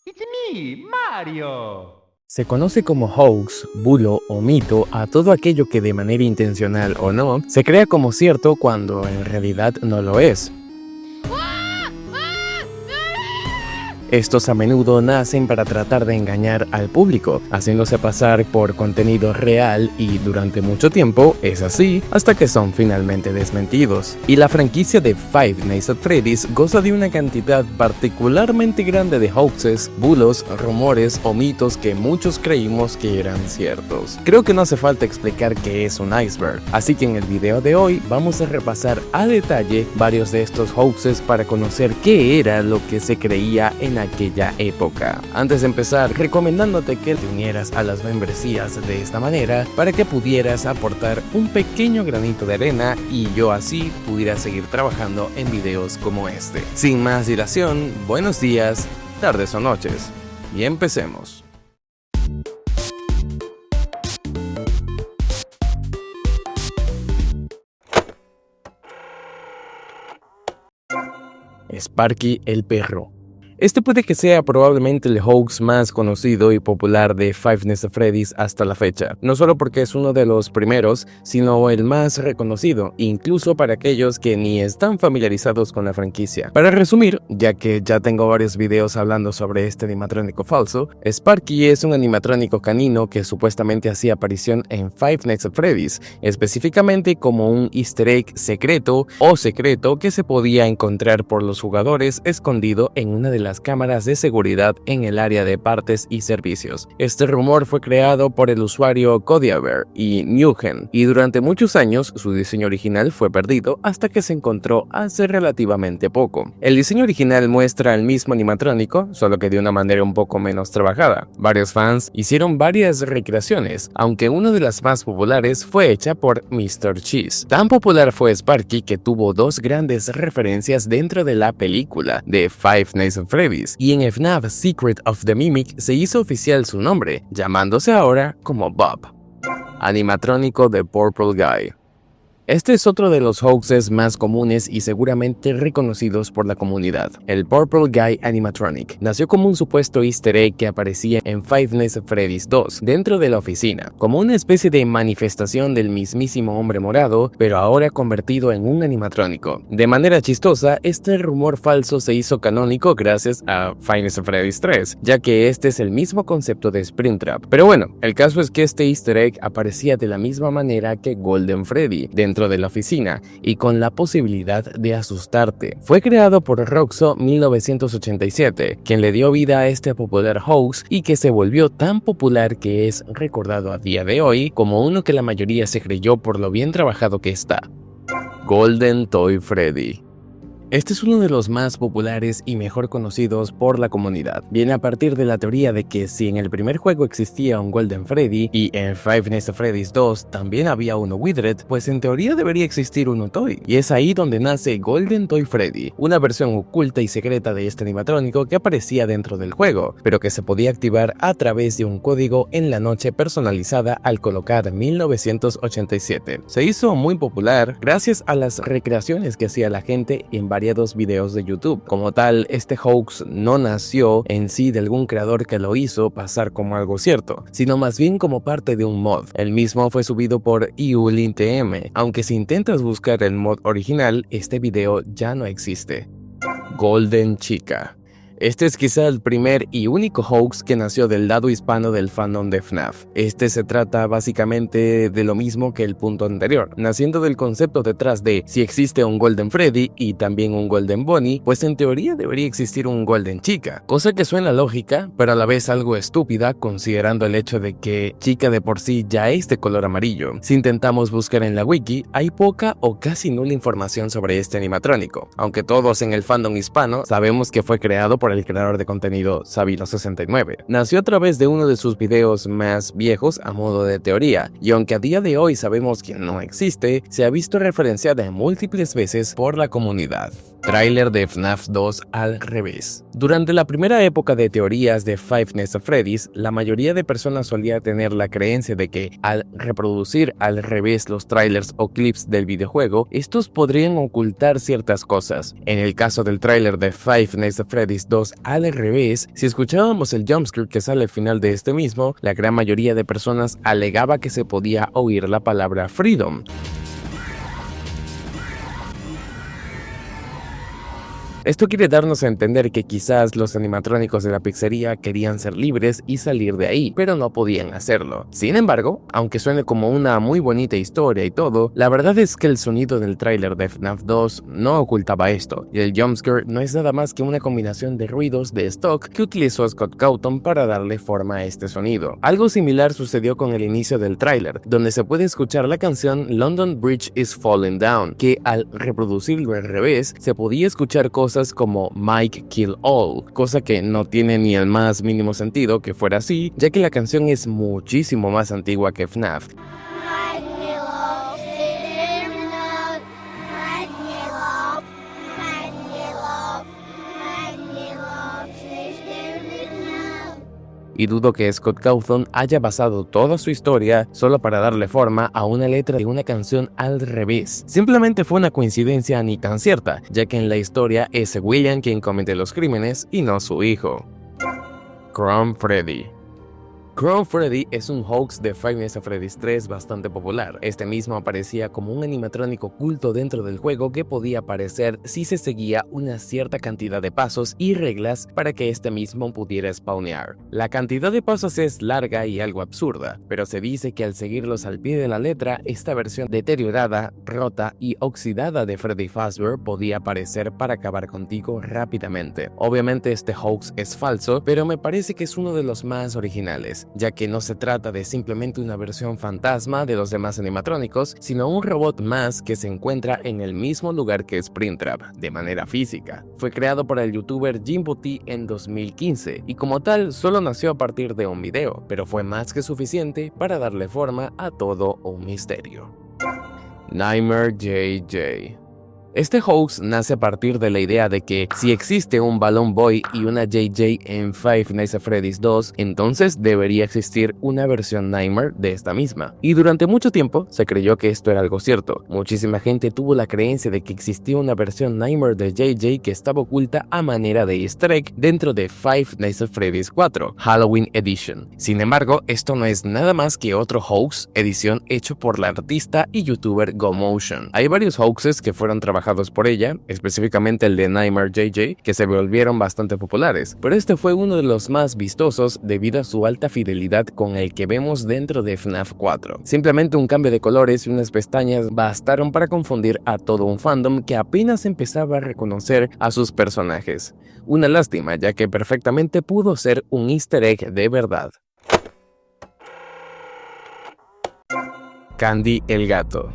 It's me, Mario. Se conoce como hoax, bulo o mito a todo aquello que de manera intencional o no, se crea como cierto cuando en realidad no lo es. Estos a menudo nacen para tratar de engañar al público, haciéndose pasar por contenido real y durante mucho tiempo es así hasta que son finalmente desmentidos. Y la franquicia de Five Nights at Freddy's goza de una cantidad particularmente grande de hoaxes, bulos, rumores o mitos que muchos creímos que eran ciertos. Creo que no hace falta explicar qué es un iceberg, así que en el video de hoy vamos a repasar a detalle varios de estos hoaxes para conocer qué era lo que se creía en aquella época. Antes de empezar, recomendándote que te unieras a las membresías de esta manera para que pudieras aportar un pequeño granito de arena y yo así pudiera seguir trabajando en videos como este. Sin más dilación, buenos días, tardes o noches, y empecemos. Sparky el perro. Este puede que sea probablemente el hoax más conocido y popular de Five Nights at Freddy's hasta la fecha, no solo porque es uno de los primeros, sino el más reconocido, incluso para aquellos que ni están familiarizados con la franquicia. Para resumir, ya que ya tengo varios videos hablando sobre este animatrónico falso, Sparky es un animatrónico canino que supuestamente hacía aparición en Five Nights at Freddy's, específicamente como un easter egg secreto que se podía encontrar por los jugadores escondido en una de las cámaras de seguridad en el área de partes y servicios. Este rumor fue creado por el usuario Codiaver y Newgen, y durante muchos años su diseño original fue perdido hasta que se encontró hace relativamente poco. El diseño original muestra el mismo animatrónico, solo que de una manera un poco menos trabajada. Varios fans hicieron varias recreaciones, aunque una de las más populares fue hecha por Mr. Cheese. Tan popular fue Sparky que tuvo dos grandes referencias dentro de la película de Five Nights at Freddy's, y en FNAF Secret of the Mimic se hizo oficial su nombre, llamándose ahora como Bob. Animatrónico de Purple Guy. Este es otro de los hoaxes más comunes y seguramente reconocidos por la comunidad. El Purple Guy Animatronic nació como un supuesto easter egg que aparecía en Five Nights at Freddy's 2 dentro de la oficina, como una especie de manifestación del mismísimo hombre morado, pero ahora convertido en un animatrónico. De manera chistosa, este rumor falso se hizo canónico gracias a Five Nights at Freddy's 3, ya que este es el mismo concepto de Springtrap. Pero bueno, el caso es que este easter egg aparecía de la misma manera que Golden Freddy dentro de la oficina y con la posibilidad de asustarte. Fue creado por Roxo 1987, quien le dio vida a este popular hoax y que se volvió tan popular que es recordado a día de hoy como uno que la mayoría se creyó por lo bien trabajado que está. Golden Toy Freddy. Este es uno de los más populares y mejor conocidos por la comunidad. Viene a partir de la teoría de que si en el primer juego existía un Golden Freddy y en Five Nights at Freddy's 2 también había uno Withered, pues en teoría debería existir uno Toy. Y es ahí donde nace Golden Toy Freddy, una versión oculta y secreta de este animatrónico que aparecía dentro del juego, pero que se podía activar a través de un código en la noche personalizada al colocar 1987. Se hizo muy popular gracias a las recreaciones que hacía la gente en varios videos de YouTube. Como tal, este hoax no nació en sí de algún creador que lo hizo pasar como algo cierto, sino más bien como parte de un mod. El mismo fue subido por EULintM, aunque si intentas buscar el mod original, este video ya no existe. Golden Chica. Este es quizá el primer y único hoax que nació del lado hispano del fandom de FNAF. Este se trata básicamente de lo mismo que el punto anterior, naciendo del concepto detrás de si existe un Golden Freddy y también un Golden Bonnie, pues en teoría debería existir un Golden Chica, cosa que suena lógica, pero a la vez algo estúpida considerando el hecho de que Chica de por sí ya es de color amarillo. Si intentamos buscar en la wiki, hay poca o casi nula información sobre este animatrónico, aunque todos en el fandom hispano sabemos que fue creado por el creador de contenido Sabino69. Nació a través de uno de sus videos más viejos a modo de teoría, y aunque a día de hoy sabemos que no existe, se ha visto referenciada múltiples veces por la comunidad. Tráiler de FNAF 2 al revés. Durante la primera época de teorías de Five Nights at Freddy's, la mayoría de personas solía tener la creencia de que al reproducir al revés los trailers o clips del videojuego, estos podrían ocultar ciertas cosas. En el caso del tráiler de Five Nights at Freddy's 2 al revés, si escuchábamos el jumpscare que sale al final de este mismo, la gran mayoría de personas alegaba que se podía oír la palabra Freedom. Esto quiere darnos a entender que quizás los animatrónicos de la pizzería querían ser libres y salir de ahí, pero no podían hacerlo. Sin embargo, aunque suene como una muy bonita historia y todo, la verdad es que el sonido del tráiler de FNAF 2 no ocultaba esto, y el jumpscare no es nada más que una combinación de ruidos de stock que utilizó Scott Cawthon para darle forma a este sonido. Algo similar sucedió con el inicio del tráiler, donde se puede escuchar la canción London Bridge is Falling Down, que al reproducirlo al revés, se podía escuchar cosas como Mike Kill All, cosa que no tiene ni el más mínimo sentido que fuera así, ya que la canción es muchísimo más antigua que FNAF. Y dudo que Scott Cawthon haya basado toda su historia solo para darle forma a una letra de una canción al revés. Simplemente fue una coincidencia ni tan cierta, ya que en la historia es William quien comete los crímenes y no su hijo. Chrome Freddy. Chrome Freddy es un hoax de Five Nights at Freddy's 3 bastante popular. Este mismo aparecía como un animatrónico oculto dentro del juego que podía aparecer si se seguía una cierta cantidad de pasos y reglas para que este mismo pudiera spawnear. La cantidad de pasos es larga y algo absurda, pero se dice que al seguirlos al pie de la letra, esta versión deteriorada, rota y oxidada de Freddy Fazbear podía aparecer para acabar contigo rápidamente. Obviamente este hoax es falso, pero me parece que es uno de los más originales, ya que no se trata de simplemente una versión fantasma de los demás animatrónicos, sino un robot más que se encuentra en el mismo lugar que Springtrap, de manera física. Fue creado por el youtuber Jimbo T en 2015, y como tal solo nació a partir de un video, pero fue más que suficiente para darle forma a todo un misterio. Nightmare JJ. Este hoax nace a partir de la idea de que si existe un Balloon Boy y una JJ en Five Nights at Freddy's 2, entonces debería existir una versión Nightmare de esta misma. Y durante mucho tiempo se creyó que esto era algo cierto. Muchísima gente tuvo la creencia de que existía una versión Nightmare de JJ que estaba oculta a manera de easter egg dentro de Five Nights at Freddy's 4, Halloween Edition. Sin embargo, esto no es nada más que otro hoax edición hecho por la artista y youtuber GoMotion. Hay varios hoaxes que fueron trabajados por ella, específicamente el de Nightmare JJ, que se volvieron bastante populares, pero este fue uno de los más vistosos debido a su alta fidelidad con el que vemos dentro de FNAF 4. Simplemente un cambio de colores y unas pestañas bastaron para confundir a todo un fandom que apenas empezaba a reconocer a sus personajes. Una lástima, ya que perfectamente pudo ser un easter egg de verdad. Candy el gato.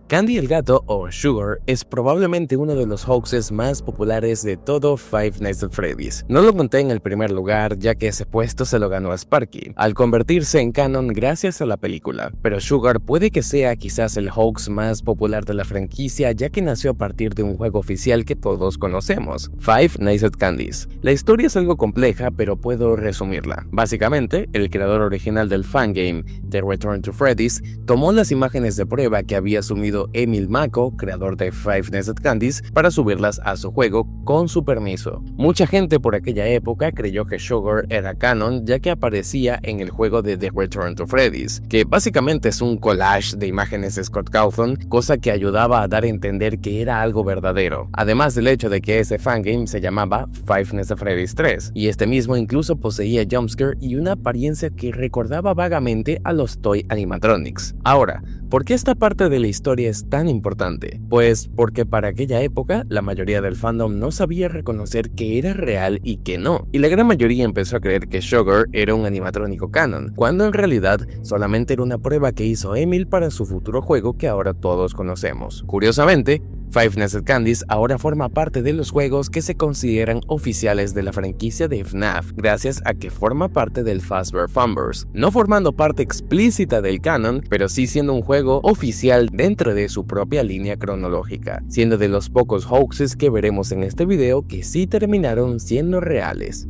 Candy el gato, o Sugar, es probablemente uno de los hoaxes más populares de todo Five Nights at Freddy's. No lo conté en el primer lugar, ya que ese puesto se lo ganó a Sparky, al convertirse en canon gracias a la película. Pero Sugar puede que sea quizás el hoax más popular de la franquicia, ya que nació a partir de un juego oficial que todos conocemos, Five Nights at Candy's. La historia es algo compleja, pero puedo resumirla. Básicamente, el creador original del fangame, The Return to Freddy's, tomó las imágenes de prueba que había sumido Emil Mako, creador de Five Nights at Candy's, para subirlas a su juego con su permiso. Mucha gente por aquella época creyó que Sugar era canon, ya que aparecía en el juego de The Return to Freddy's, que básicamente es un collage de imágenes de Scott Cawthon, cosa que ayudaba a dar a entender que era algo verdadero. Además del hecho de que ese fangame se llamaba Five Nights at Freddy's 3, y este mismo incluso poseía jumpscare y una apariencia que recordaba vagamente a los Toy Animatronics. Ahora, ¿por qué esta parte de la historia es tan importante? Pues porque para aquella época la mayoría del fandom no sabía reconocer que era real y que no, y la gran mayoría empezó a creer que Sugar era un animatrónico canon, cuando en realidad solamente era una prueba que hizo Emil para su futuro juego que ahora todos conocemos. Curiosamente, Five Nights at Candy's ahora forma parte de los juegos que se consideran oficiales de la franquicia de FNAF, gracias a que forma parte del Fazbear Funverse, no formando parte explícita del canon, pero sí siendo un juego oficial dentro de su propia línea cronológica, siendo de los pocos hoaxes que veremos en este video que sí terminaron siendo reales.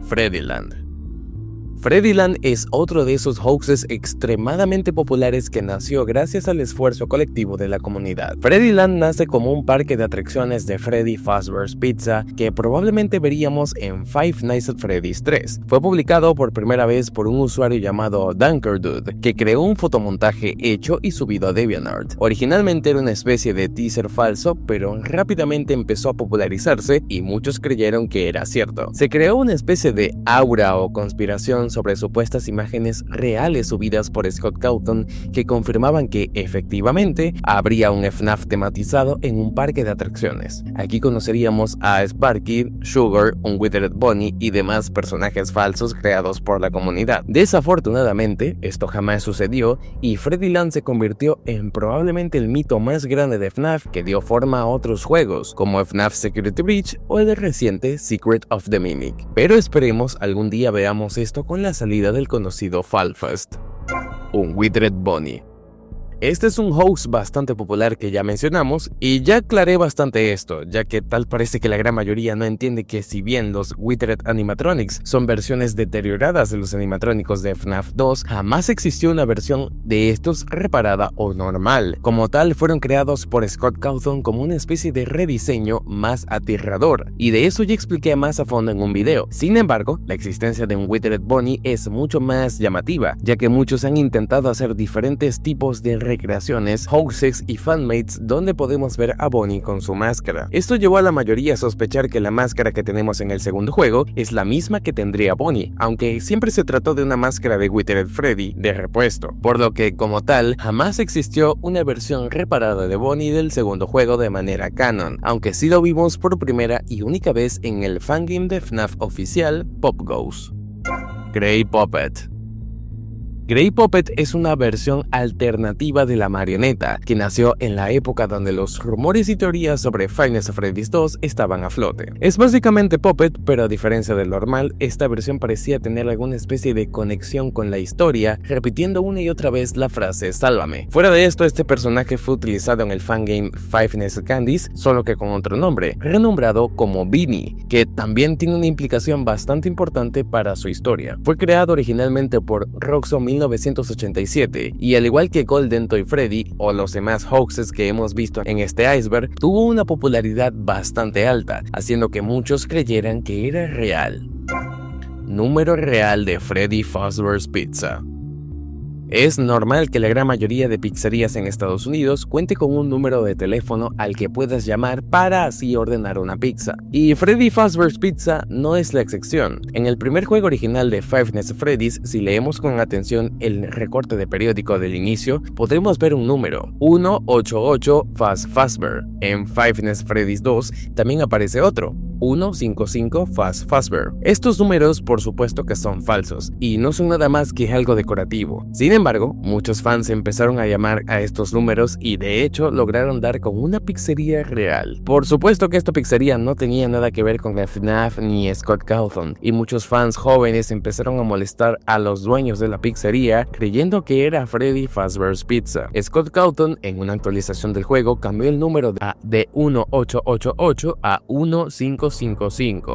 Freddyland. Freddyland es otro de esos hoaxes extremadamente populares que nació gracias al esfuerzo colectivo de la comunidad. Freddyland nace como un parque de atracciones de Freddy Fazbear's Pizza que probablemente veríamos en Five Nights at Freddy's 3. Fue publicado por primera vez por un usuario llamado Dunkerdude, que creó un fotomontaje hecho y subido a DeviantArt. Originalmente era una especie de teaser falso, pero rápidamente empezó a popularizarse y muchos creyeron que era cierto. Se creó una especie de aura o conspiración sobre supuestas imágenes reales subidas por Scott Cawthon que confirmaban que efectivamente habría un FNAF tematizado en un parque de atracciones. Aquí conoceríamos a Sparky, Sugar, un Withered Bunny y demás personajes falsos creados por la comunidad. Desafortunadamente, esto jamás sucedió y Freddyland se convirtió en probablemente el mito más grande de FNAF que dio forma a otros juegos, como FNAF Security Breach o el reciente Secret of the Mimic. Pero esperemos algún día veamos esto con la salida del conocido Fall Fest. Un Withered Bunny. Este es un hoax bastante popular que ya mencionamos y ya aclaré bastante esto, ya que tal parece que la gran mayoría no entiende que si bien los Withered Animatronics son versiones deterioradas de los animatrónicos de FNAF 2, jamás existió una versión de estos reparada o normal. Como tal, fueron creados por Scott Cawthon como una especie de rediseño más aterrador, y de eso ya expliqué más a fondo en un video. Sin embargo, la existencia de un Withered Bunny es mucho más llamativa, ya que muchos han intentado hacer diferentes tipos de recreaciones, hoaxes y fanmates donde podemos ver a Bonnie con su máscara. Esto llevó a la mayoría a sospechar que la máscara que tenemos en el segundo juego es la misma que tendría Bonnie, aunque siempre se trató de una máscara de Withered Freddy de repuesto, por lo que como tal jamás existió una versión reparada de Bonnie del segundo juego de manera canon, aunque sí lo vimos por primera y única vez en el fangame de FNAF oficial Pop Goes. Grey Puppet. Grey Puppet es una versión alternativa de la marioneta que nació en la época donde los rumores y teorías sobre Five Nights at Freddy's 2 estaban a flote. Es básicamente Puppet, pero a diferencia del normal, esta versión parecía tener alguna especie de conexión con la historia, repitiendo una y otra vez la frase "sálvame". Fuera de esto, este personaje fue utilizado en el fangame Five Nights at Candy's, solo que con otro nombre, renombrado como Beanie, que también tiene una implicación bastante importante para su historia. Fue creado originalmente por Roxo 1987 y al igual que Golden Toy Freddy o los demás hoaxes que hemos visto en este iceberg, tuvo una popularidad bastante alta, haciendo que muchos creyeran que era real. Número real de Freddy Fazbear's Pizza. Es normal que la gran mayoría de pizzerías en Estados Unidos cuente con un número de teléfono al que puedas llamar para así ordenar una pizza. Y Freddy Fazbear's Pizza no es la excepción. En el primer juego original de Five Nights at Freddy's, si leemos con atención el recorte de periódico del inicio, podremos ver un número, 188 Fazbear. En Five Nights at Freddy's 2 también aparece otro, 155 Fazbear. Estos números por supuesto que son falsos y no son nada más que algo decorativo. Sin embargo, muchos fans empezaron a llamar a estos números y de hecho lograron dar con una pizzería real. Por supuesto que esta pizzería no tenía nada que ver con la FNAF ni Scott Cawthon, y muchos fans jóvenes empezaron a molestar a los dueños de la pizzería creyendo que era Freddy Fazbear's Pizza. Scott Cawthon en una actualización del juego cambió el número de 1888 a 1555.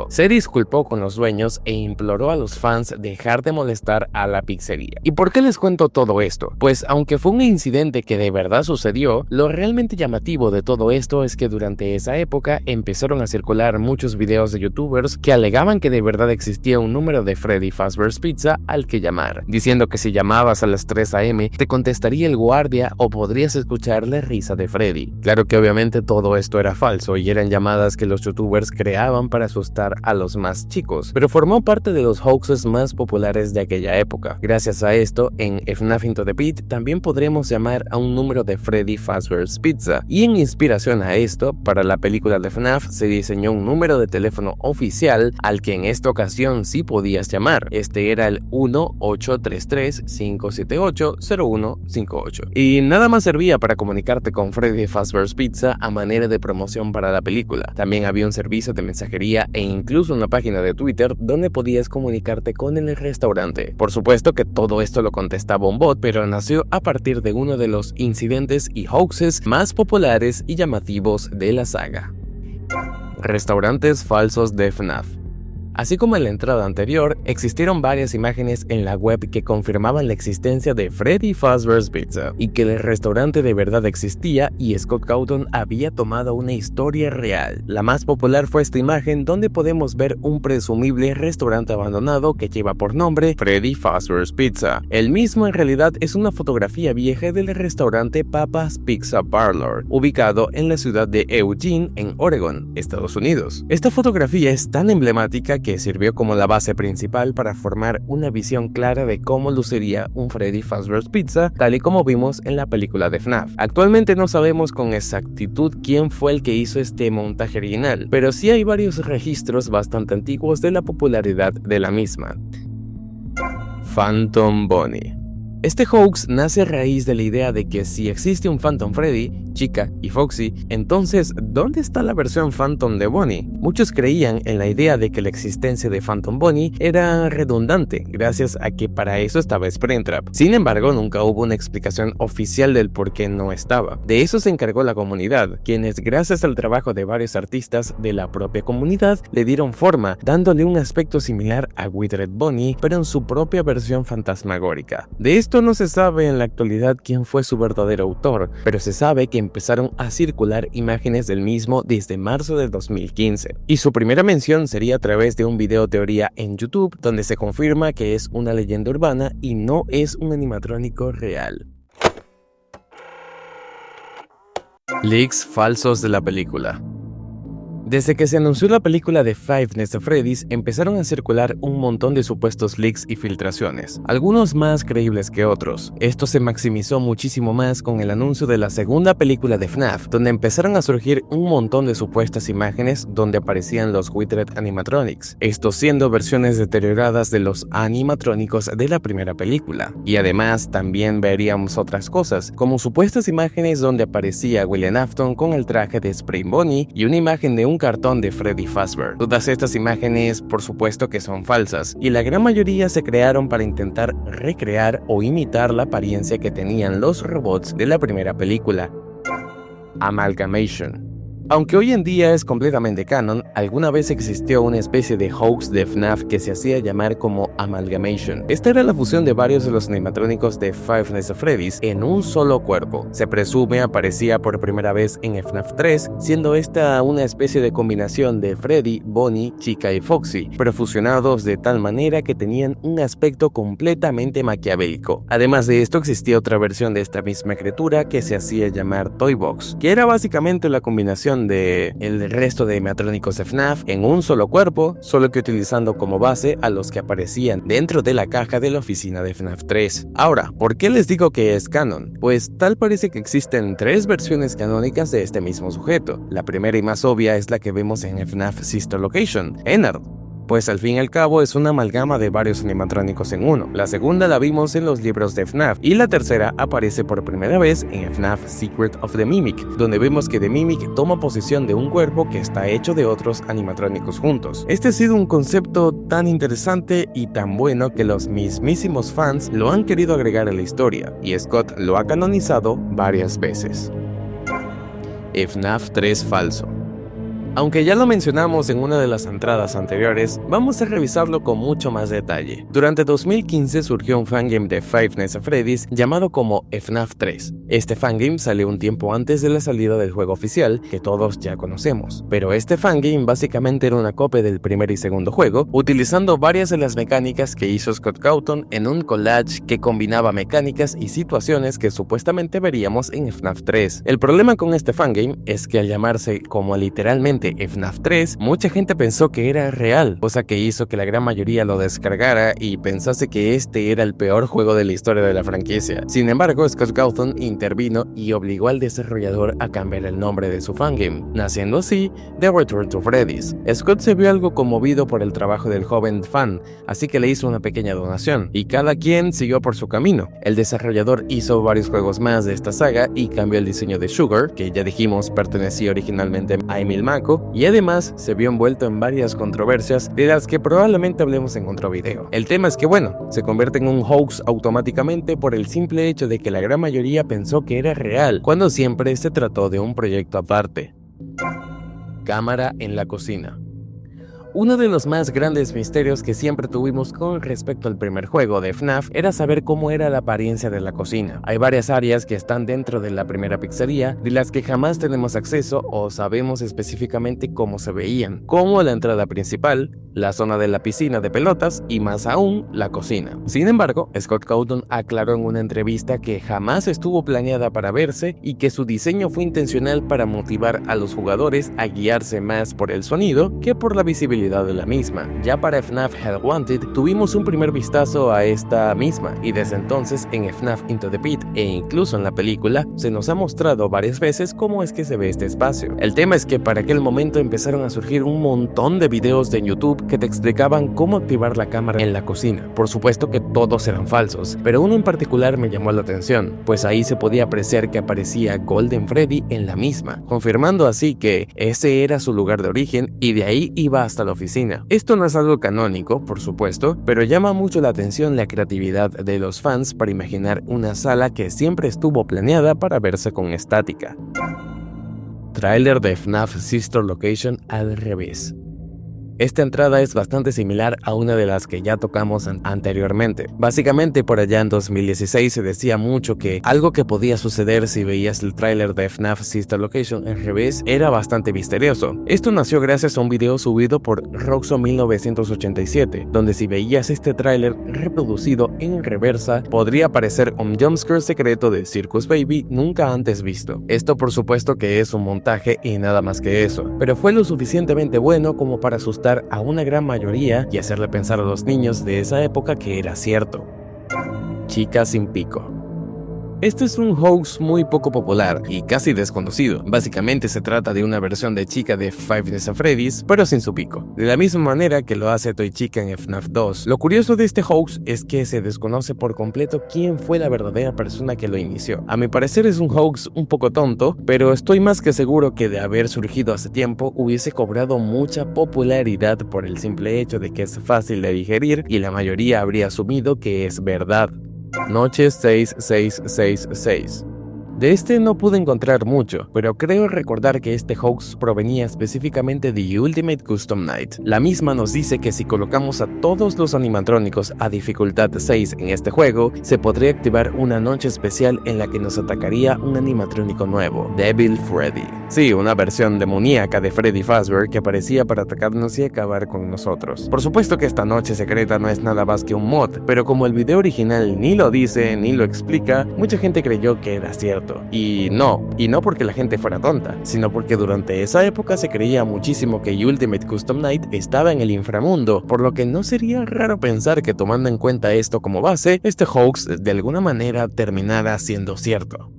Se disculpó con los dueños e imploró a los fans dejar de molestar a la pizzería. ¿Y por qué les cuento todo esto? Pues aunque fue un incidente que de verdad sucedió, lo realmente llamativo de todo esto es que durante esa época empezaron a circular muchos videos de youtubers que alegaban que de verdad existía un número de Freddy Fazbear's Pizza al que llamar, diciendo que si llamabas a las 3 AM te contestaría el guardia o podrías escuchar la risa de Freddy. Claro que obviamente todo esto era falso y eran llamadas que los youtubers crearon creaban para asustar a los más chicos, pero formó parte de los hoaxes más populares de aquella época. Gracias a esto, en FNAF Into the Pit también podremos llamar a un número de Freddy Fazbear's Pizza, y en inspiración a esto, para la película de FNAF se diseñó un número de teléfono oficial al que en esta ocasión sí podías llamar. Este era el 1-833-578-0158 y nada más servía para comunicarte con Freddy Fazbear's Pizza a manera de promoción para la película. También había un servicio de mensajería e incluso una página de Twitter donde podías comunicarte con el restaurante. Por supuesto que todo esto lo contestaba un bot, pero nació a partir de uno de los incidentes y hoaxes más populares y llamativos de la saga. Restaurantes falsos de FNAF. Así como en la entrada anterior, existieron varias imágenes en la web que confirmaban la existencia de Freddy Fazbear's Pizza y que el restaurante de verdad existía y Scott Cawthon había tomado una historia real. La más popular fue esta imagen donde podemos ver un presumible restaurante abandonado que lleva por nombre Freddy Fazbear's Pizza. El mismo en realidad es una fotografía vieja del restaurante Papa's Pizza Parlor, ubicado en la ciudad de Eugene, en Oregon, Estados Unidos. Esta fotografía es tan emblemática que sirvió como la base principal para formar una visión clara de cómo luciría un Freddy Fazbear's Pizza, tal y como vimos en la película de FNAF. Actualmente no sabemos con exactitud quién fue el que hizo este montaje original, pero sí hay varios registros bastante antiguos de la popularidad de la misma. Phantom Bunny. Este hoax nace a raíz de la idea de que si existe un Phantom Freddy, Chica y Foxy, entonces ¿dónde está la versión Phantom de Bonnie? Muchos creían en la idea de que la existencia de Phantom Bunny era redundante, gracias a que para eso estaba Springtrap. Sin embargo, nunca hubo una explicación oficial del por qué no estaba. De eso se encargó la comunidad, quienes gracias al trabajo de varios artistas de la propia comunidad le dieron forma, dándole un aspecto similar a Withered Bonnie, pero en su propia versión fantasmagórica. De esto no se sabe en la actualidad quién fue su verdadero autor, pero se sabe que empezaron a circular imágenes del mismo desde marzo de 2015. Y su primera mención sería a través de un video teoría en YouTube, donde se confirma que es una leyenda urbana y no es un animatrónico real. Leaks falsos de la película. Desde que se anunció la película de Five Nights at Freddy's, empezaron a circular un montón de supuestos leaks y filtraciones, algunos más creíbles que otros. Esto se maximizó muchísimo más con el anuncio de la segunda película de FNAF, donde empezaron a surgir un montón de supuestas imágenes donde aparecían los Withered Animatronics, estos siendo versiones deterioradas de los animatrónicos de la primera película. Y además también veríamos otras cosas, como supuestas imágenes donde aparecía William Afton con el traje de Spring Bonnie y una imagen de un cartón de Freddy Fazbear. Todas estas imágenes por supuesto que son falsas, y la gran mayoría se crearon para intentar recrear o imitar la apariencia que tenían los robots de la primera película. Amalgamation. Aunque hoy en día es completamente canon, alguna vez existió una especie de hoax de FNAF que se hacía llamar como Amalgamation. Esta era la fusión de varios de los animatrónicos de Five Nights at Freddy's en un solo cuerpo. Se presume aparecía por primera vez en FNAF 3, siendo esta una especie de combinación de Freddy, Bonnie, Chica y Foxy, pero fusionados de tal manera que tenían un aspecto completamente maquiavélico. Además de esto, existía otra versión de esta misma criatura que se hacía llamar Toy Box, que era básicamente la combinación de el resto de animatrónicos de FNAF en un solo cuerpo, solo que utilizando como base a los que aparecían dentro de la caja de la oficina de FNAF 3. Ahora, ¿por qué les digo que es canon? Pues tal parece que existen tres versiones canónicas de este mismo sujeto. La primera y más obvia es la que vemos en FNAF Sister Location, Ennard, pues al fin y al cabo es una amalgama de varios animatrónicos en uno. La segunda la vimos en los libros de FNAF, y la tercera aparece por primera vez en FNAF Secret of the Mimic, donde vemos que The Mimic toma posesión de un cuerpo que está hecho de otros animatrónicos juntos. Este ha sido un concepto tan interesante y tan bueno que los mismísimos fans lo han querido agregar a la historia, y Scott lo ha canonizado varias veces. FNAF 3 falso. Aunque ya lo mencionamos en una de las entradas anteriores, vamos a revisarlo con mucho más detalle. Durante 2015 surgió un fangame de Five Nights at Freddy's llamado como FNAF 3. Este fangame salió un tiempo antes de la salida del juego oficial, que todos ya conocemos. Pero este fangame básicamente era una copia del primer y segundo juego, utilizando varias de las mecánicas que hizo Scott Cawthon en un collage que combinaba mecánicas y situaciones que supuestamente veríamos en FNAF 3. El problema con este fangame es que al llamarse como literalmente de FNAF 3, mucha gente pensó que era real, cosa que hizo que la gran mayoría lo descargara y pensase que este era el peor juego de la historia de la franquicia. Sin embargo, Scott Cawthon intervino y obligó al desarrollador a cambiar el nombre de su fangame, naciendo así The Return to Freddy's. Scott se vio algo conmovido por el trabajo del joven fan, así que le hizo una pequeña donación, y cada quien siguió por su camino. El desarrollador hizo varios juegos más de esta saga y cambió el diseño de Sugar, que ya dijimos pertenecía originalmente a Emil Mako, y además se vio envuelto en varias controversias de las que probablemente hablemos en otro video. El tema es que bueno, se convierte en un hoax automáticamente por el simple hecho de que la gran mayoría pensó que era real, cuando siempre se trató de un proyecto aparte. Cámara en la cocina. Uno de los más grandes misterios que siempre tuvimos con respecto al primer juego de FNAF era saber cómo era la apariencia de la cocina. Hay varias áreas que están dentro de la primera pizzería de las que jamás tenemos acceso o sabemos específicamente cómo se veían, como la entrada principal, la zona de la piscina de pelotas y más aún la cocina. Sin embargo, Scott Cawthon aclaró en una entrevista que jamás estuvo planeada para verse y que su diseño fue intencional para motivar a los jugadores a guiarse más por el sonido que por la visibilidad de la misma. Ya para FNAF Hell Wanted tuvimos un primer vistazo a esta misma y desde entonces en FNAF Into the Pit e incluso en la película se nos ha mostrado varias veces cómo es que se ve este espacio. El tema es que para aquel momento empezaron a surgir un montón de videos de YouTube que te explicaban cómo activar la cámara en la cocina. Por supuesto que todos eran falsos, pero uno en particular me llamó la atención, pues ahí se podía apreciar que aparecía Golden Freddy en la misma, confirmando así que ese era su lugar de origen y de ahí iba hasta la oficina. Esto no es algo canónico, por supuesto, pero llama mucho la atención la creatividad de los fans para imaginar una sala que siempre estuvo planeada para verse con estática. Tráiler de FNAF Sister Location al revés. Esta entrada es bastante similar a una de las que ya tocamos anteriormente. Básicamente por allá en 2016 se decía mucho que algo que podía suceder si veías el tráiler de FNAF Sister Location al revés era bastante misterioso. Esto nació gracias a un video subido por Roxo 1987, donde si veías este tráiler reproducido en reversa, podría aparecer un jumpscare secreto de Circus Baby nunca antes visto. Esto por supuesto que es un montaje y nada más que eso, pero fue lo suficientemente bueno como para asustar a una gran mayoría y hacerle pensar a los niños de esa época que era cierto. Chica sin pico. Este es un hoax muy poco popular y casi desconocido. Básicamente se trata de una versión de Chica de Five Nights at Freddy's, pero sin su pico, de la misma manera que lo hace Toy Chica en FNAF 2. Lo curioso de este hoax es que se desconoce por completo quién fue la verdadera persona que lo inició. A mi parecer es un hoax un poco tonto, pero estoy más que seguro que de haber surgido hace tiempo hubiese cobrado mucha popularidad por el simple hecho de que es fácil de digerir y la mayoría habría asumido que es verdad. Noche 6666. De este no pude encontrar mucho, pero creo recordar que este hoax provenía específicamente de Ultimate Custom Night. La misma nos dice que si colocamos a todos los animatrónicos a dificultad 6 en este juego, se podría activar una noche especial en la que nos atacaría un animatrónico nuevo, Devil Freddy. Sí, una versión demoníaca de Freddy Fazbear que aparecía para atacarnos y acabar con nosotros. Por supuesto que esta noche secreta no es nada más que un mod, pero como el video original ni lo dice ni lo explica, mucha gente creyó que era cierto. Y no porque la gente fuera tonta, sino porque durante esa época se creía muchísimo que Ultimate Custom Night estaba en el inframundo, por lo que no sería raro pensar que tomando en cuenta esto como base, este hoax de alguna manera terminara siendo cierto.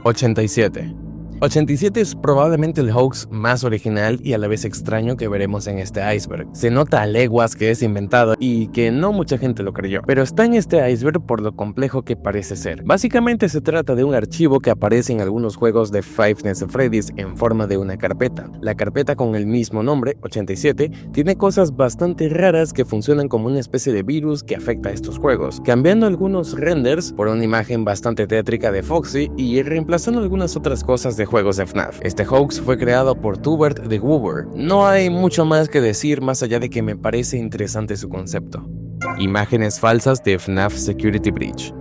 87. 87 es probablemente el hoax más original y a la vez extraño que veremos en este iceberg. Se nota a leguas que es inventado y que no mucha gente lo creyó, pero está en este iceberg por lo complejo que parece ser. Básicamente se trata de un archivo que aparece en algunos juegos de Five Nights at Freddy's en forma de una carpeta. La carpeta con el mismo nombre, 87, tiene cosas bastante raras que funcionan como una especie de virus que afecta a estos juegos, cambiando algunos renders por una imagen bastante tétrica de Foxy y reemplazando algunas otras cosas de juegos de FNAF. Este hoax fue creado por Tubert de Woover. No hay mucho más que decir más allá de que me parece interesante su concepto. Imágenes falsas de FNAF Security Breach.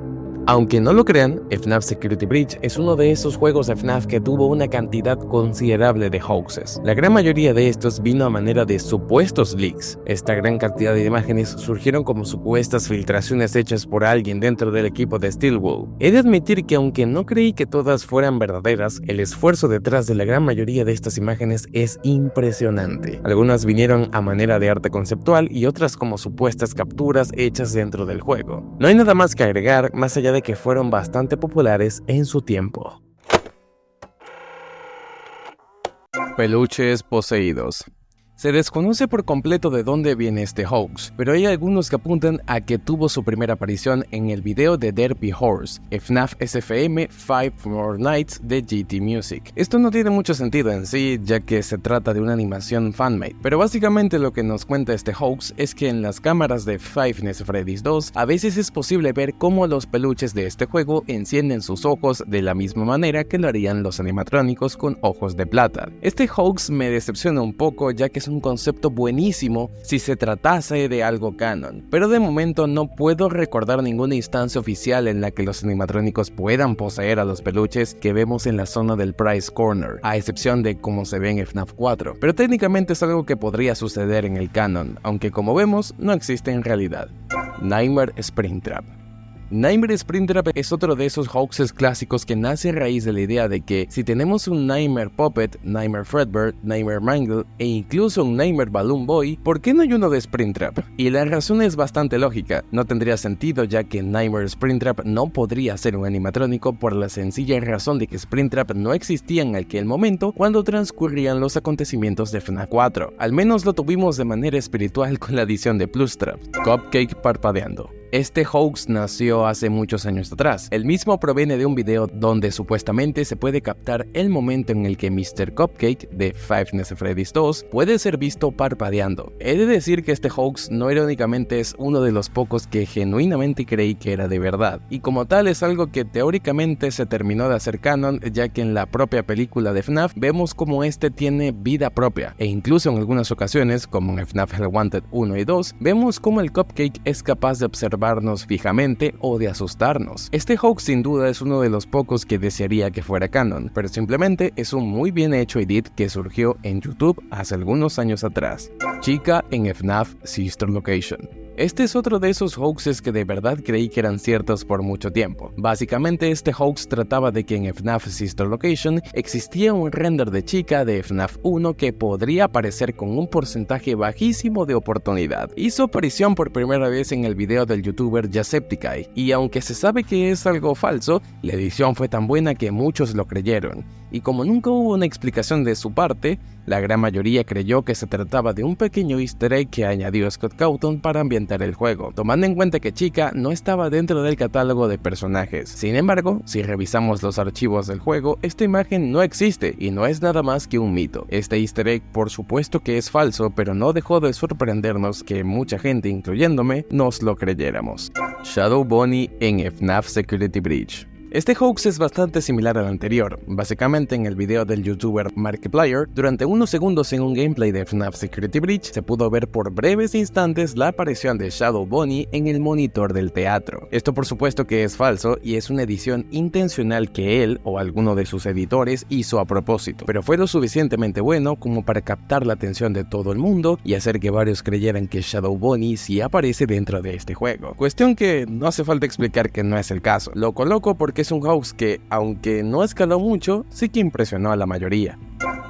Aunque no lo crean, FNAF Security Breach es uno de esos juegos de FNAF que tuvo una cantidad considerable de hoaxes. La gran mayoría de estos vino a manera de supuestos leaks. Esta gran cantidad de imágenes surgieron como supuestas filtraciones hechas por alguien dentro del equipo de Steelwool. He de admitir que aunque no creí que todas fueran verdaderas, el esfuerzo detrás de la gran mayoría de estas imágenes es impresionante. Algunas vinieron a manera de arte conceptual y otras como supuestas capturas hechas dentro del juego. No hay nada más que agregar más allá de que fueron bastante populares en su tiempo. Peluches poseídos. Se desconoce por completo de dónde viene este hoax, pero hay algunos que apuntan a que tuvo su primera aparición en el video de Derpy Horse, FNAF SFM 5 More Nights de GT Music. Esto no tiene mucho sentido en sí, ya que se trata de una animación fanmade, pero básicamente lo que nos cuenta este hoax es que en las cámaras de Five Nights at Freddy's 2 a veces es posible ver cómo los peluches de este juego encienden sus ojos de la misma manera que lo harían los animatrónicos con ojos de plata. Este hoax me decepciona un poco, ya que es un concepto buenísimo si se tratase de algo canon, pero de momento no puedo recordar ninguna instancia oficial en la que los animatrónicos puedan poseer a los peluches que vemos en la zona del Prize Corner, a excepción de cómo se ve en FNAF 4, pero técnicamente es algo que podría suceder en el canon, aunque como vemos no existe en realidad. Nightmare Springtrap. Nightmare Springtrap es otro de esos hoaxes clásicos que nace a raíz de la idea de que si tenemos un Nightmare Puppet, Nightmare Fredbear, Nightmare Mangle e incluso un Nightmare Balloon Boy, ¿por qué no hay uno de Springtrap? Y la razón es bastante lógica, no tendría sentido ya que Nightmare Springtrap no podría ser un animatrónico por la sencilla razón de que Springtrap no existía en aquel momento cuando transcurrían los acontecimientos de FNAF 4, al menos lo tuvimos de manera espiritual con la adición de Plustrap, Cupcake parpadeando. Este hoax nació hace muchos años atrás. El mismo proviene de un video donde supuestamente se puede captar el momento en el que Mr. Cupcake de Five Nights at Freddy's 2 puede ser visto parpadeando. He de decir que este hoax no irónicamente es uno de los pocos que genuinamente creí que era de verdad, y como tal es algo que teóricamente se terminó de hacer canon, ya que en la propia película de FNAF vemos como este tiene vida propia, e incluso en algunas ocasiones, como en FNAF Hell Wanted 1 y 2, vemos como el Cupcake es capaz de observarnos fijamente o de asustarnos. Este hoax sin duda es uno de los pocos que desearía que fuera canon, pero simplemente es un muy bien hecho edit que surgió en YouTube hace algunos años atrás. Chica en FNAF Sister Location. Este es otro de esos hoaxes que de verdad creí que eran ciertos por mucho tiempo. Básicamente este hoax trataba de que en FNAF Sister Location existía un render de chica de FNAF 1 que podría aparecer con un porcentaje bajísimo de oportunidad. Hizo aparición por primera vez en el video del youtuber Jacksepticeye, y aunque se sabe que es algo falso, la edición fue tan buena que muchos lo creyeron. Y como nunca hubo una explicación de su parte, la gran mayoría creyó que se trataba de un pequeño easter egg que añadió Scott Cawthon para ambientar el juego, tomando en cuenta que Chica no estaba dentro del catálogo de personajes. Sin embargo, si revisamos los archivos del juego, esta imagen no existe y no es nada más que un mito. Este easter egg por supuesto que es falso, pero no dejó de sorprendernos que mucha gente, incluyéndome, nos lo creyéramos. Shadow Bonnie en FNAF Security Breach. Este hoax es bastante similar al anterior. Básicamente en el video del youtuber Markiplier, durante unos segundos en un gameplay de FNAF Security Breach se pudo ver por breves instantes la aparición de Shadow Bonnie en el monitor del teatro. Esto por supuesto que es falso y es una edición intencional que él o alguno de sus editores hizo a propósito, pero fue lo suficientemente bueno como para captar la atención de todo el mundo y hacer que varios creyeran que Shadow Bonnie sí aparece dentro de este juego. Cuestión que no hace falta explicar que no es el caso. Lo coloco porque es un hoax que, aunque no escaló mucho, sí que impresionó a la mayoría.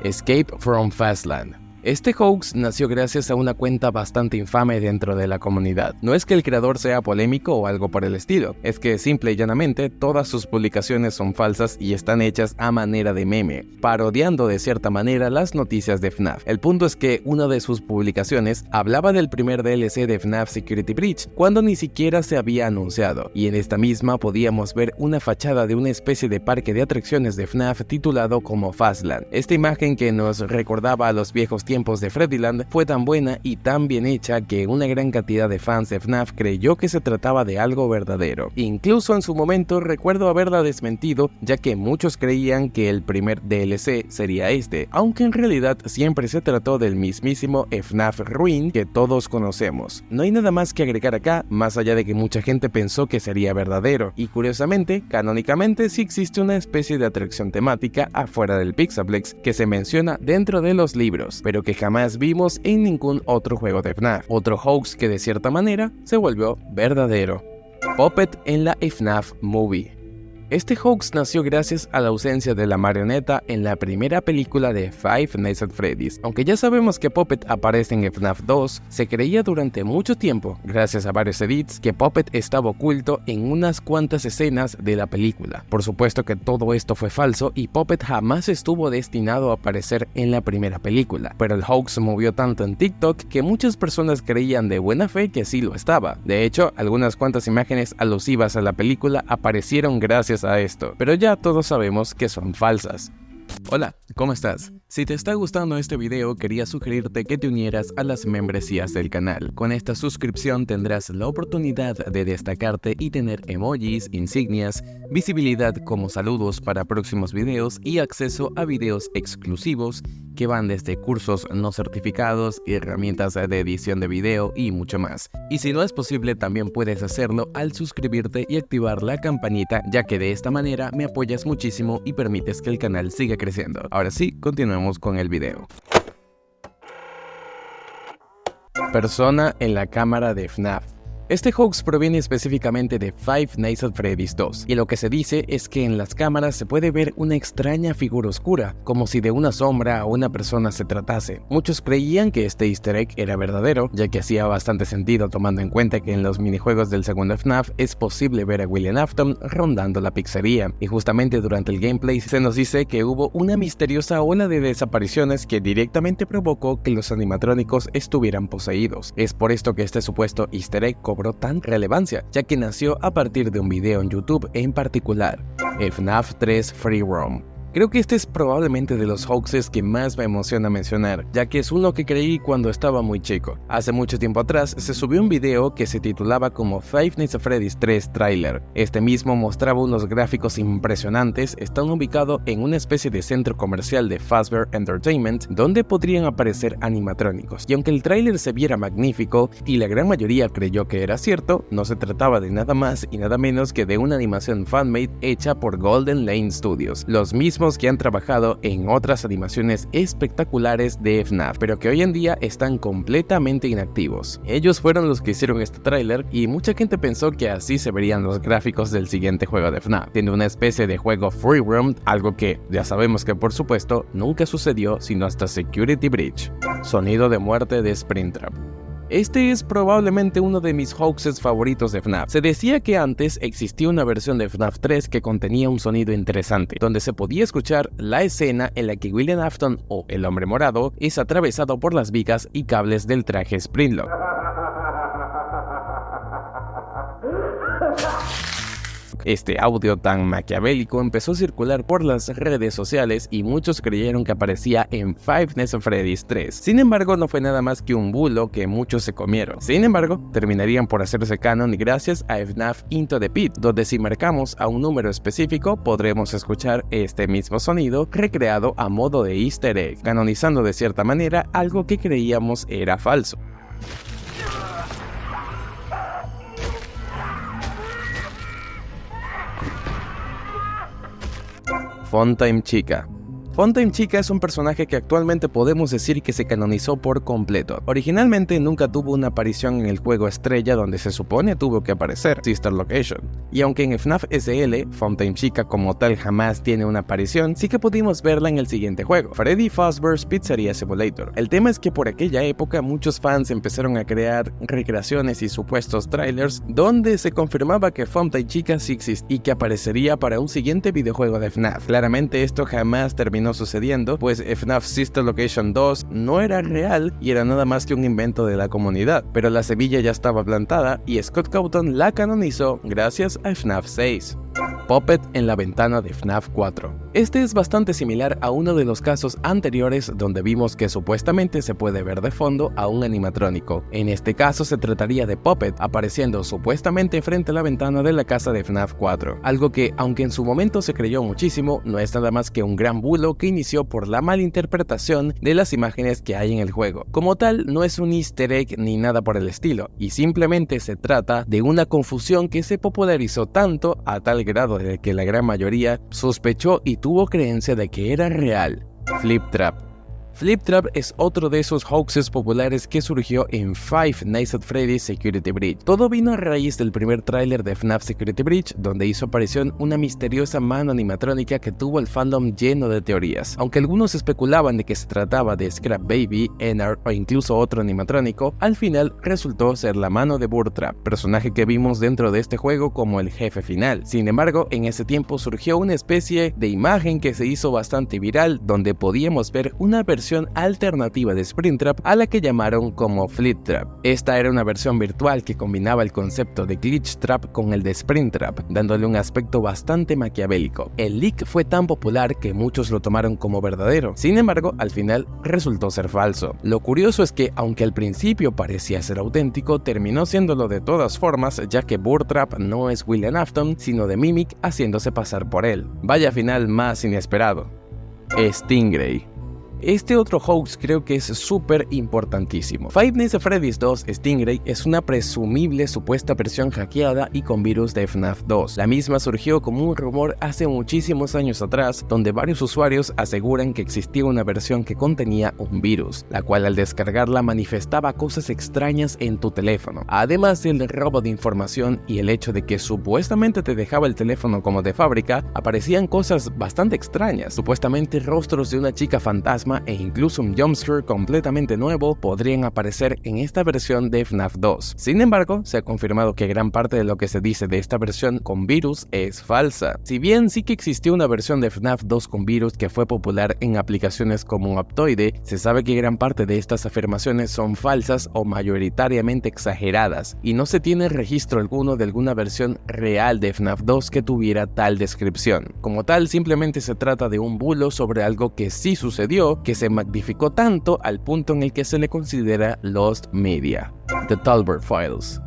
Escape from Fastland. Este hoax nació gracias a una cuenta bastante infame dentro de la comunidad. No es que el creador sea polémico o algo por el estilo, es que simple y llanamente todas sus publicaciones son falsas y están hechas a manera de meme, parodiando de cierta manera las noticias de FNAF. El punto es que una de sus publicaciones hablaba del primer DLC de FNAF Security Breach, cuando ni siquiera se había anunciado, y en esta misma podíamos ver una fachada de una especie de parque de atracciones de FNAF titulado como Fastland. Esta imagen que nos recordaba a los viejos tiempos tiempos de Freddyland fue tan buena y tan bien hecha que una gran cantidad de fans de FNAF creyó que se trataba de algo verdadero. Incluso en su momento recuerdo haberla desmentido, ya que muchos creían que el primer DLC sería este, aunque en realidad siempre se trató del mismísimo FNAF Ruin que todos conocemos. No hay nada más que agregar acá, más allá de que mucha gente pensó que sería verdadero, y curiosamente, canónicamente sí existe una especie de atracción temática afuera del Pixaplex que se menciona dentro de los libros, pero que jamás vimos en ningún otro juego de FNAF. Otro hoax que de cierta manera se volvió verdadero. Puppet en la FNAF Movie. Este hoax nació gracias a la ausencia de la marioneta en la primera película de Five Nights at Freddy's. Aunque ya sabemos que Puppet aparece en FNAF 2, se creía durante mucho tiempo, gracias a varios edits, que Puppet estaba oculto en unas cuantas escenas de la película. Por supuesto que todo esto fue falso y Puppet jamás estuvo destinado a aparecer en la primera película, pero el hoax se movió tanto en TikTok que muchas personas creían de buena fe que sí lo estaba. De hecho, algunas cuantas imágenes alusivas a la película aparecieron gracias a esto, pero ya todos sabemos que son falsas. Hola, ¿cómo estás? Si te está gustando este video, quería sugerirte que te unieras a las membresías del canal. Con esta suscripción tendrás la oportunidad de destacarte y tener emojis, insignias, visibilidad como saludos para próximos videos y acceso a videos exclusivos que van desde cursos no certificados, herramientas de edición de video y mucho más. Y si no es posible, también puedes hacerlo al suscribirte y activar la campanita, ya que de esta manera me apoyas muchísimo y permites que el canal siga creciendo. Ahora sí, continuemos con el video. Persona en la cámara de FNAF. Este hoax proviene específicamente de Five Nights at Freddy's 2, y lo que se dice es que en las cámaras se puede ver una extraña figura oscura, como si de una sombra o una persona se tratase. Muchos creían que este easter egg era verdadero, ya que hacía bastante sentido tomando en cuenta que en los minijuegos del segundo FNAF es posible ver a William Afton rondando la pizzería, y justamente durante el gameplay se nos dice que hubo una misteriosa ola de desapariciones que directamente provocó que los animatrónicos estuvieran poseídos. Es por esto que este supuesto easter egg cobró tan relevancia, ya que nació a partir de un video en YouTube en particular, FNAF 3 Free Roam. Creo que este es probablemente de los hoaxes que más me emociona mencionar, ya que es uno que creí cuando estaba muy chico. Hace mucho tiempo atrás se subió un video que se titulaba como Five Nights at Freddy's 3 Trailer. Este mismo mostraba unos gráficos impresionantes, están ubicados en una especie de centro comercial de Fazbear Entertainment, donde podrían aparecer animatrónicos. Y aunque el tráiler se viera magnífico, y la gran mayoría creyó que era cierto, no se trataba de nada más y nada menos que de una animación fanmade hecha por Golden Lane Studios, los mismos que han trabajado en otras animaciones espectaculares de FNAF, pero que hoy en día están completamente inactivos. Ellos fueron los que hicieron este tráiler y mucha gente pensó que así se verían los gráficos del siguiente juego de FNAF, siendo una especie de juego free roam, algo que ya sabemos que por supuesto nunca sucedió sino hasta Security Breach. Sonido de muerte de Springtrap. Este es probablemente uno de mis hoaxes favoritos de FNAF. Se decía que antes existía una versión de FNAF 3 que contenía un sonido interesante, donde se podía escuchar la escena en la que William Afton, o el hombre morado, es atravesado por las vigas y cables del traje Springlock. Este audio tan maquiavélico empezó a circular por las redes sociales y muchos creyeron que aparecía en Five Nights at Freddy's 3. Sin embargo, no fue nada más que un bulo que muchos se comieron. Sin embargo, terminarían por hacerse canon gracias a FNAF Into the Pit, donde si marcamos a un número específico podremos escuchar este mismo sonido recreado a modo de easter egg, canonizando de cierta manera algo que creíamos era falso. Funtime Chica. Funtime Chica es un personaje que actualmente podemos decir que se canonizó por completo. Originalmente nunca tuvo una aparición en el juego estrella donde se supone tuvo que aparecer, Sister Location. Y aunque en FNAF SL, Funtime Chica como tal jamás tiene una aparición, sí que pudimos verla en el siguiente juego, Freddy Fazbear's Pizzeria Simulator. El tema es que por aquella época muchos fans empezaron a crear recreaciones y supuestos trailers donde se confirmaba que Funtime Chica sí existía y que aparecería para un siguiente videojuego de FNAF. Claramente esto jamás terminó sucediendo, pues FNAF Sister Location 2 no era real y era nada más que un invento de la comunidad, pero la semilla ya estaba plantada y Scott Cawthon la canonizó gracias a FNAF 6. Puppet en la ventana de FNAF 4. Este es bastante similar a uno de los casos anteriores donde vimos que supuestamente se puede ver de fondo a un animatrónico. En este caso se trataría de Puppet apareciendo supuestamente frente a la ventana de la casa de FNAF 4, algo que, aunque en su momento se creyó muchísimo, no es nada más que un gran bulo que inició por la malinterpretación de las imágenes que hay en el juego. Como tal, no es un easter egg ni nada por el estilo, y simplemente se trata de una confusión que se popularizó tanto a tal grado de que la gran mayoría sospechó y tuvo creencia de que era real. Flip Trap. Flip Trap es otro de esos hoaxes populares que surgió en Five Nights at Freddy's Security Breach. Todo vino a raíz del primer tráiler de FNAF Security Breach, donde hizo aparición una misteriosa mano animatrónica que tuvo el fandom lleno de teorías. Aunque algunos especulaban de que se trataba de Scrap Baby, Enar o incluso otro animatrónico, al final resultó ser la mano de Burr Trap, personaje que vimos dentro de este juego como el jefe final. Sin embargo, en ese tiempo surgió una especie de imagen que se hizo bastante viral, donde podíamos ver una versión alternativa de Springtrap a la que llamaron como Flip Trap. Esta era una versión virtual que combinaba el concepto de Glitch Trap con el de Springtrap, dándole un aspecto bastante maquiavélico. El leak fue tan popular que muchos lo tomaron como verdadero, sin embargo, al final resultó ser falso. Lo curioso es que, aunque al principio parecía ser auténtico, terminó siéndolo de todas formas, ya que Burr Trap no es William Afton, sino de Mimic haciéndose pasar por él. Vaya final más inesperado. Stingray. Este otro hoax creo que es súper importantísimo. Five Nights at Freddy's 2 Stingray es una presumible supuesta versión hackeada y con virus de FNAF 2. La misma surgió como un rumor hace muchísimos años atrás, donde varios usuarios aseguran que existía una versión que contenía un virus, la cual al descargarla manifestaba cosas extrañas en tu teléfono. Además del robo de información y el hecho de que supuestamente te dejaba el teléfono como de fábrica, aparecían cosas bastante extrañas, supuestamente rostros de una chica fantasma e incluso un jumpscare completamente nuevo podrían aparecer en esta versión de FNAF 2. Sin embargo, se ha confirmado que gran parte de lo que se dice de esta versión con virus es falsa. Si bien sí que existió una versión de FNAF 2 con virus que fue popular en aplicaciones como Aptoide, se sabe que gran parte de estas afirmaciones son falsas o mayoritariamente exageradas, y no se tiene registro alguno de alguna versión real de FNAF 2 que tuviera tal descripción. Como tal, simplemente se trata de un bulo sobre algo que sí sucedió, que se magnificó tanto al punto en el que se le considera Lost Media. The Talbot Files.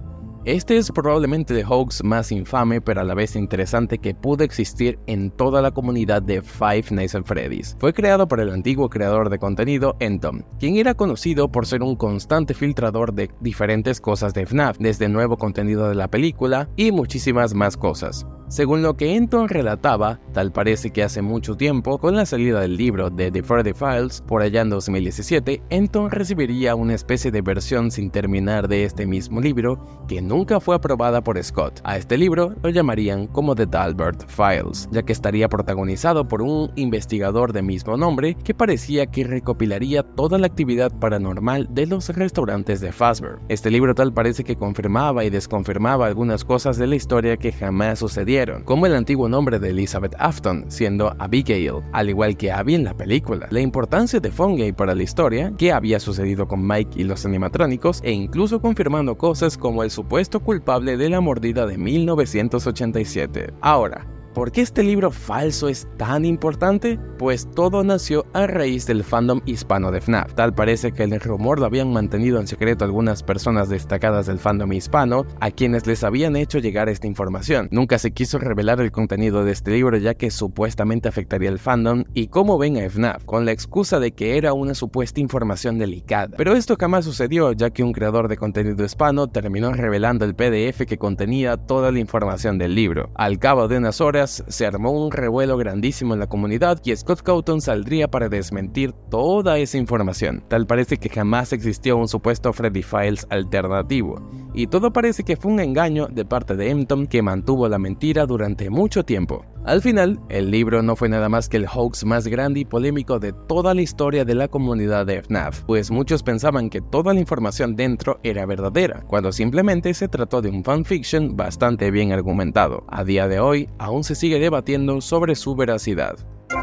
Este es probablemente el hoax más infame pero a la vez interesante que pudo existir en toda la comunidad de Five Nights at Freddy's. Fue creado por el antiguo creador de contenido Entom, quien era conocido por ser un constante filtrador de diferentes cosas de FNAF, desde nuevo contenido de la película y muchísimas más cosas. Según lo que Entom relataba, tal parece que hace mucho tiempo, con la salida del libro de The Freddy Files, por allá en 2017, Entom recibiría una especie de versión sin terminar de este mismo libro, que nunca fue aprobada por Scott. A este libro lo llamarían como The Talbot Files, ya que estaría protagonizado por un investigador de mismo nombre que parecía que recopilaría toda la actividad paranormal de los restaurantes de Fazbear. Este libro tal parece que confirmaba y desconfirmaba algunas cosas de la historia que jamás sucedieron, como el antiguo nombre de Elizabeth Afton, siendo Abigail, al igual que Abby en la película, la importancia de Fungi para la historia, qué había sucedido con Mike y los animatrónicos, e incluso confirmando cosas como el supuesto culpable de la mordida de 1987. Ahora, ¿por qué este libro falso es tan importante? Pues todo nació a raíz del fandom hispano de FNAF. Tal parece que el rumor lo habían mantenido en secreto algunas personas destacadas del fandom hispano, a quienes les habían hecho llegar esta información. Nunca se quiso revelar el contenido de este libro, ya que supuestamente afectaría al fandom y cómo ven a FNAF, con la excusa de que era una supuesta información delicada. Pero esto jamás sucedió, ya que un creador de contenido hispano terminó revelando el PDF que contenía toda la información del libro. Al cabo de unas horas, se armó un revuelo grandísimo en la comunidad y Scott Cawthon saldría para desmentir toda esa información. Tal parece que jamás existió un supuesto Freddy Files alternativo, y todo parece que fue un engaño de parte de Entom que mantuvo la mentira durante mucho tiempo. Al final, el libro no fue nada más que el hoax más grande y polémico de toda la historia de la comunidad de FNAF, pues muchos pensaban que toda la información dentro era verdadera, cuando simplemente se trató de un fanfiction bastante bien argumentado. A día de hoy, aún se sigue debatiendo sobre su veracidad.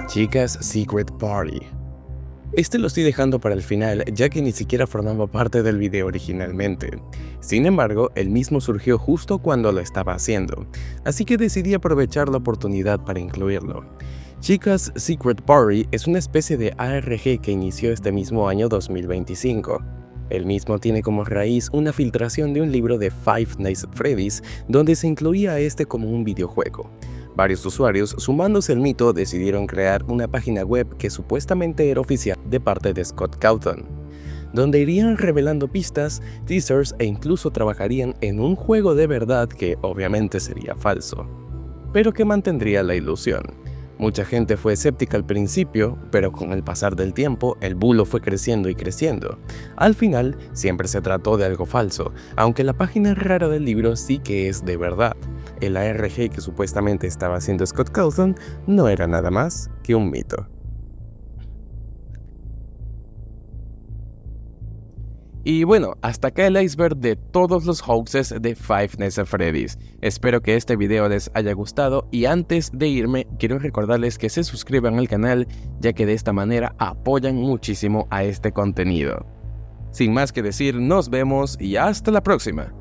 Chicas Secret Party. Este lo estoy dejando para el final, ya que ni siquiera formaba parte del video originalmente. Sin embargo, el mismo surgió justo cuando lo estaba haciendo, así que decidí aprovechar la oportunidad para incluirlo. Chica's Secret Party es una especie de ARG que inició este mismo año 2025. El mismo tiene como raíz una filtración de un libro de Five Nights at Freddy's donde se incluía a este como un videojuego. Varios usuarios, sumándose al mito, decidieron crear una página web que supuestamente era oficial de parte de Scott Cawthon, donde irían revelando pistas, teasers e incluso trabajarían en un juego de verdad que obviamente sería falso, pero que mantendría la ilusión. Mucha gente fue escéptica al principio, pero con el pasar del tiempo el bulo fue creciendo y creciendo. Al final, siempre se trató de algo falso, aunque la página rara del libro sí que es de verdad. El ARG que supuestamente estaba haciendo Scott Cawthon no era nada más que un mito. Y bueno, hasta acá el iceberg de todos los hoaxes de Five Nights at Freddy's. Espero que este video les haya gustado y antes de irme quiero recordarles que se suscriban al canal, ya que de esta manera apoyan muchísimo a este contenido. Sin más que decir, nos vemos y hasta la próxima.